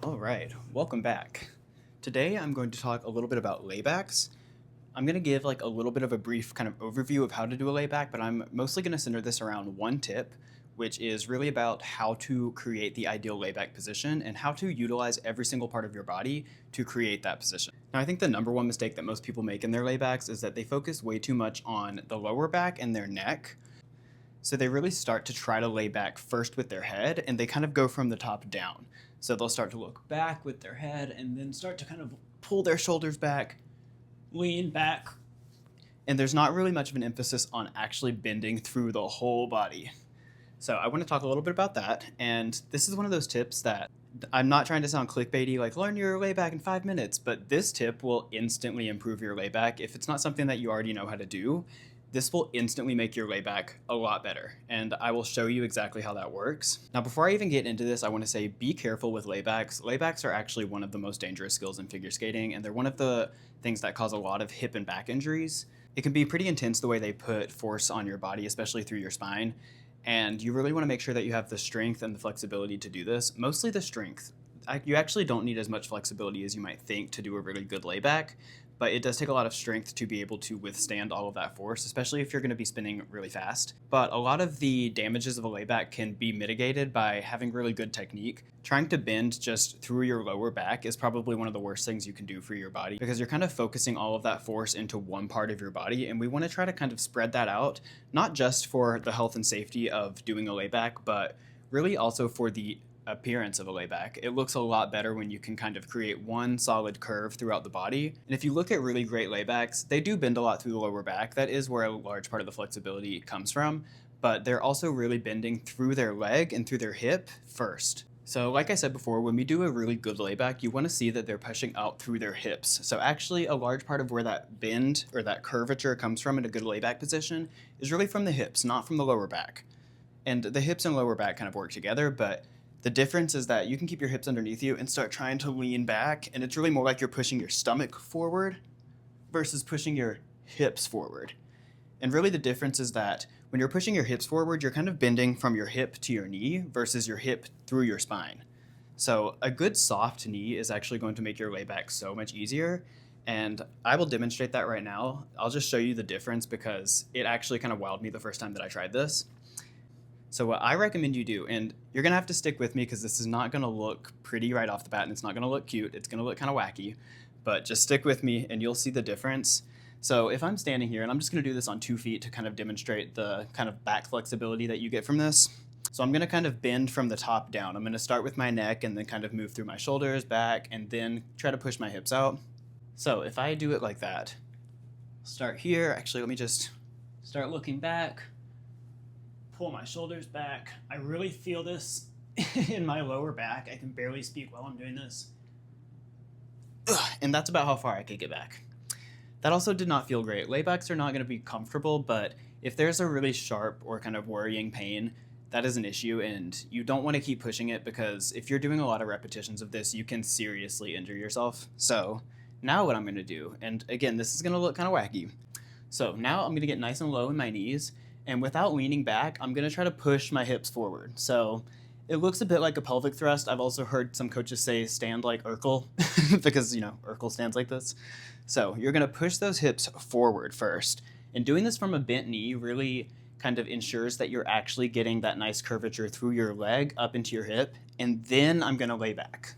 All right, welcome back. Today I'm going to talk a little bit about laybacks. I'm going to give like a little bit of a brief kind of overview of how to do a layback, but I'm mostly going to center this around one tip, which is really about how to create the ideal layback position and how to utilize every single part of your body to create that position. Now, I think the number one mistake that most people make in their laybacks is that they focus way too much on the lower back and their neck. So they really start to try to lay back first with their head, and they kind of go from the top down. So they'll start to look back with their head and then start to kind of pull their shoulders back, lean back. And there's not really much of an emphasis on actually bending through the whole body. So I want to talk a little bit about that. And this is one of those tips that I'm not trying to sound clickbaity, like learn your layback in 5 minutes, but this tip will instantly improve your layback. If it's not something that you already know how to do, this will instantly make your layback a lot better, and I will show you exactly how that works. Now, before I even get into this, I want to say be careful with laybacks. Laybacks are actually one of the most dangerous skills in figure skating, and they're one of the things that cause a lot of hip and back injuries. It can be pretty intense the way they put force on your body, especially through your spine, and you really want to make sure that you have the strength and the flexibility to do this. Mostly the strength. You actually don't need as much flexibility as you might think to do a really good layback, but it does take a lot of strength to be able to withstand all of that force, especially if you're going to be spinning really fast. But a lot of the damages of a layback can be mitigated by having really good technique. Trying to bend just through your lower back is probably one of the worst things you can do for your body, because you're kind of focusing all of that force into one part of your body, and we want to try to kind of spread that out, not just for the health and safety of doing a layback, but really also for the appearance of a layback. It looks a lot better when you can kind of create one solid curve throughout the body. And if you look at really great laybacks, they do bend a lot through the lower back. That is where a large part of the flexibility comes from, but they're also really bending through their leg and through their hip first. So like I said before, when we do a really good layback, you want to see that they're pushing out through their hips. So actually a large part of where that bend or that curvature comes from in a good layback position is really from the hips, not from the lower back. And the hips and lower back kind of work together, but the difference is that you can keep your hips underneath you and start trying to lean back, and it's really more like you're pushing your stomach forward versus pushing your hips forward. And really the difference is that when you're pushing your hips forward, you're kind of bending from your hip to your knee versus your hip through your spine. So a good soft knee is actually going to make your layback so much easier, and I will demonstrate that right now. I'll just show you the difference because it actually kind of wowed me the first time that I tried this. So what I recommend you do, and you're going to have to stick with me because this is not going to look pretty right off the bat, and it's not going to look cute. It's going to look kind of wacky, but just stick with me and you'll see the difference. So if I'm standing here, and I'm just going to do this on 2 feet to kind of demonstrate the kind of back flexibility that you get from this. So I'm going to kind of bend from the top down. I'm going to start with my neck and then kind of move through my shoulders, back, and then try to push my hips out. So if I do it like that, start here. Actually, let me just start looking back. Pull my shoulders back. I really feel this in my lower back. I can barely speak while I'm doing this. And that's about how far I could get back. That also did not feel great. Laybacks are not going to be comfortable, but if there's a really sharp or kind of worrying pain, that is an issue, and you don't want to keep pushing it because if you're doing a lot of repetitions of this, you can seriously injure yourself. So now what I'm going to do, and again, this is going to look kind of wacky. So now I'm going to get nice and low in my knees, and without leaning back, I'm going to try to push my hips forward. So it looks a bit like a pelvic thrust. I've also heard some coaches say stand like Urkel because, Urkel stands like this. So you're going to push those hips forward first. And doing this from a bent knee really kind of ensures that you're actually getting that nice curvature through your leg up into your hip. And then I'm going to lay back.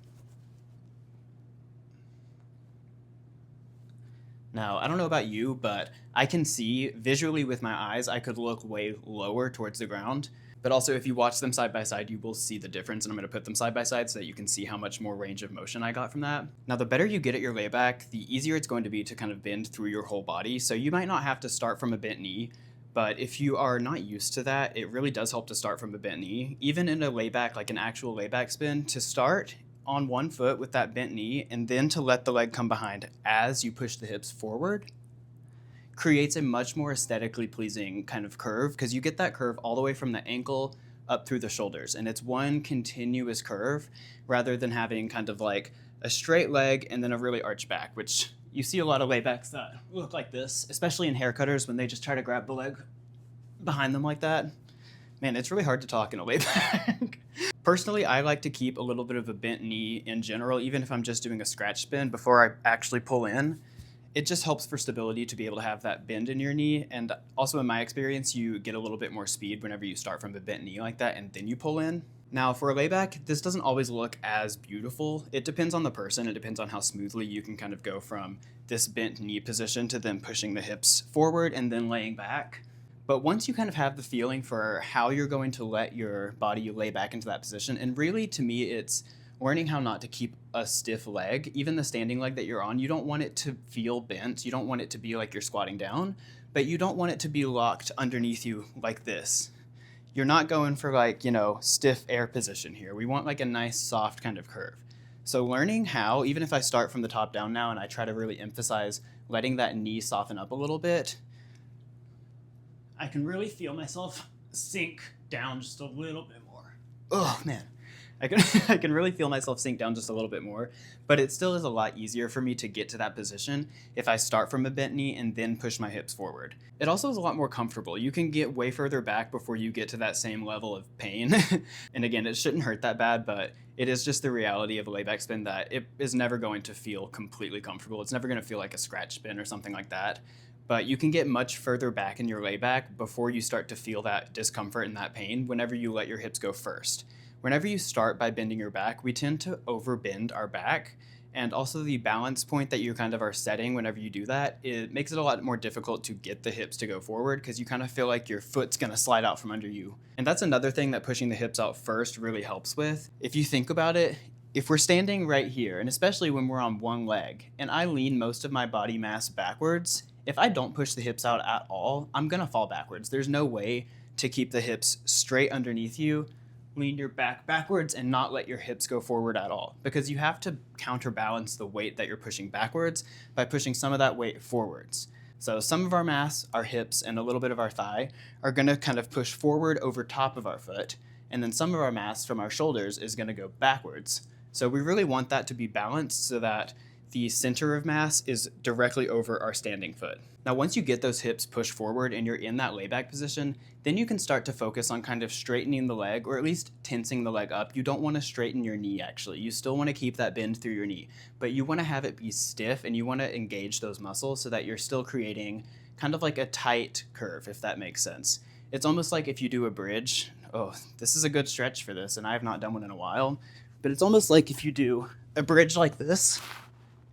Now, I don't know about you, but I can see visually with my eyes, I could look way lower towards the ground. But also, if you watch them side by side, you will see the difference, and I'm going to put them side by side so that you can see how much more range of motion I got from that. Now, the better you get at your layback, the easier it's going to be to kind of bend through your whole body. So you might not have to start from a bent knee, but if you are not used to that, it really does help to start from a bent knee. Even in a layback, like an actual layback spin, to start on one foot with that bent knee and then to let the leg come behind as you push the hips forward creates a much more aesthetically pleasing kind of curve, because you get that curve all the way from the ankle up through the shoulders, and it's one continuous curve rather than having kind of like a straight leg and then a really arched back, which you see a lot of laybacks that look like this, especially in hair cutters when they just try to grab the leg behind them like that. Man, it's really hard to talk in a layback. Personally, I like to keep a little bit of a bent knee in general, even if I'm just doing a scratch spin before I actually pull in. It just helps for stability to be able to have that bend in your knee. And also in my experience, you get a little bit more speed whenever you start from a bent knee like that and then you pull in. Now for a layback, this doesn't always look as beautiful. It depends on the person. It depends on how smoothly you can kind of go from this bent knee position to then pushing the hips forward and then laying back. But once you kind of have the feeling for how you're going to let your body lay back into that position, and really to me it's learning how not to keep a stiff leg, even the standing leg that you're on, you don't want it to feel bent. You don't want it to be like you're squatting down, but you don't want it to be locked underneath you like this. You're not going for like, stiff air position here. We want like a nice soft kind of curve. So learning how, even if I start from the top down now and I try to really emphasize letting that knee soften up a little bit, I can really feel myself sink down just a little bit more. Oh man, I can really feel myself sink down just a little bit more, but it still is a lot easier for me to get to that position if I start from a bent knee and then push my hips forward. It also is a lot more comfortable. You can get way further back before you get to that same level of pain. And again, it shouldn't hurt that bad, but it is just the reality of a layback spin that it is never going to feel completely comfortable. It's never going to feel like a scratch spin or something like that. But you can get much further back in your layback before you start to feel that discomfort and that pain whenever you let your hips go first. Whenever you start by bending your back, we tend to overbend our back. And also the balance point that you kind of are setting whenever you do that, it makes it a lot more difficult to get the hips to go forward because you kind of feel like your foot's going to slide out from under you. And that's another thing that pushing the hips out first really helps with. If you think about it, if we're standing right here, and especially when we're on one leg, and I lean most of my body mass backwards, if I don't push the hips out at all, I'm going to fall backwards. There's no way to keep the hips straight underneath you, lean your back backwards, and not let your hips go forward at all. Because you have to counterbalance the weight that you're pushing backwards by pushing some of that weight forwards. So some of our mass, our hips, and a little bit of our thigh are going to kind of push forward over top of our foot. And then some of our mass from our shoulders is going to go backwards. So we really want that to be balanced so that the center of mass is directly over our standing foot. Now, once you get those hips pushed forward and you're in that layback position, then you can start to focus on kind of straightening the leg, or at least tensing the leg up. You don't want to straighten your knee, actually. You still want to keep that bend through your knee, but you want to have it be stiff and you want to engage those muscles so that you're still creating kind of like a tight curve, if that makes sense. It's almost like if you do a bridge. Oh, this is a good stretch for this, and I have not done one in a while, but it's almost like if you do a bridge like this,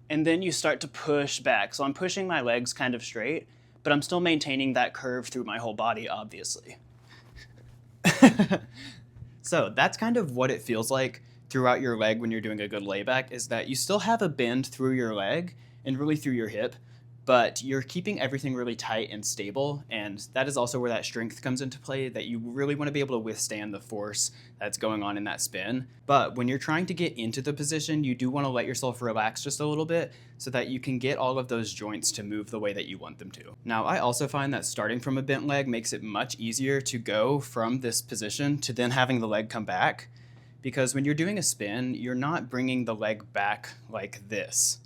and then you start to push back. So I'm pushing my legs kind of straight, but I'm still maintaining that curve through my whole body, obviously. So that's kind of what it feels like throughout your leg when you're doing a good layback, is that you still have a bend through your leg and really through your hip, but you're keeping everything really tight and stable. And that is also where that strength comes into play, that you really want to be able to withstand the force that's going on in that spin. But when you're trying to get into the position, you do want to let yourself relax just a little bit so that you can get all of those joints to move the way that you want them to. Now, I also find that starting from a bent leg makes it much easier to go from this position to then having the leg come back, because when you're doing a spin, you're not bringing the leg back like this.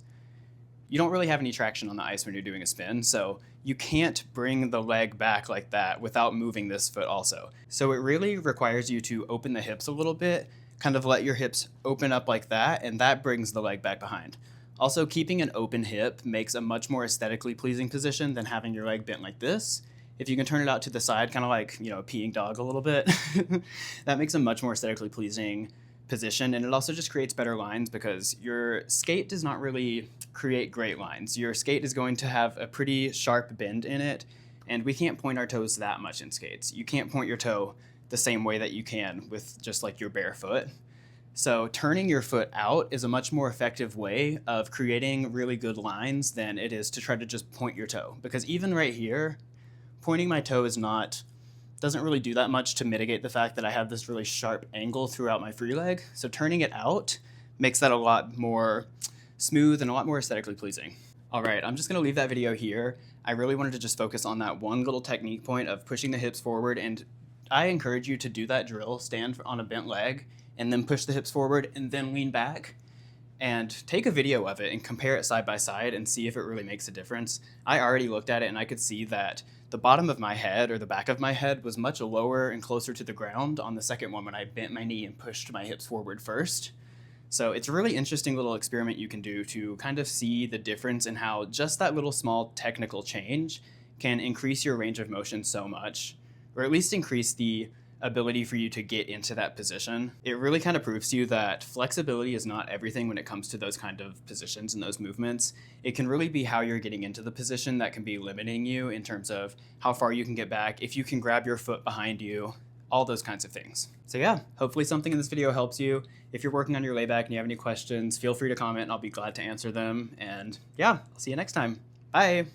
You don't really have any traction on the ice when you're doing a spin, so you can't bring the leg back like that without moving this foot also. So it really requires you to open the hips a little bit, kind of let your hips open up like that, and that brings the leg back behind. Also, keeping an open hip makes a much more aesthetically pleasing position than having your leg bent like this. If you can turn it out to the side, kind of like, a peeing dog a little bit, that makes a much more aesthetically pleasing position. And it also just creates better lines, because your skate does not really create great lines. Your skate is going to have a pretty sharp bend in it, and we can't point our toes that much in skates. You can't point your toe the same way that you can with just like your bare foot. So turning your foot out is a much more effective way of creating really good lines than it is to try to just point your toe. Because even right here, pointing my toe doesn't really do that much to mitigate the fact that I have this really sharp angle throughout my free leg. So turning it out makes that a lot more smooth and a lot more aesthetically pleasing. All right, I'm just gonna leave that video here. I really wanted to just focus on that one little technique point of pushing the hips forward, and I encourage you to do that drill, stand on a bent leg, and then push the hips forward and then lean back. And take a video of it and compare it side by side and see if it really makes a difference. I already looked at it and I could see that the bottom of my head, or the back of my head, was much lower and closer to the ground on the second one when I bent my knee and pushed my hips forward first. So it's a really interesting little experiment you can do to kind of see the difference in how just that little small technical change can increase your range of motion so much, or at least increase the ability for you to get into that position. It really kind of proves to you that flexibility is not everything when it comes to those kind of positions and those movements. It can really be how you're getting into the position that can be limiting you in terms of how far you can get back, if you can grab your foot behind you, all those kinds of things. So yeah, hopefully something in this video helps you. If you're working on your layback and you have any questions, feel free to comment and I'll be glad to answer them. And yeah, I'll see you next time. Bye.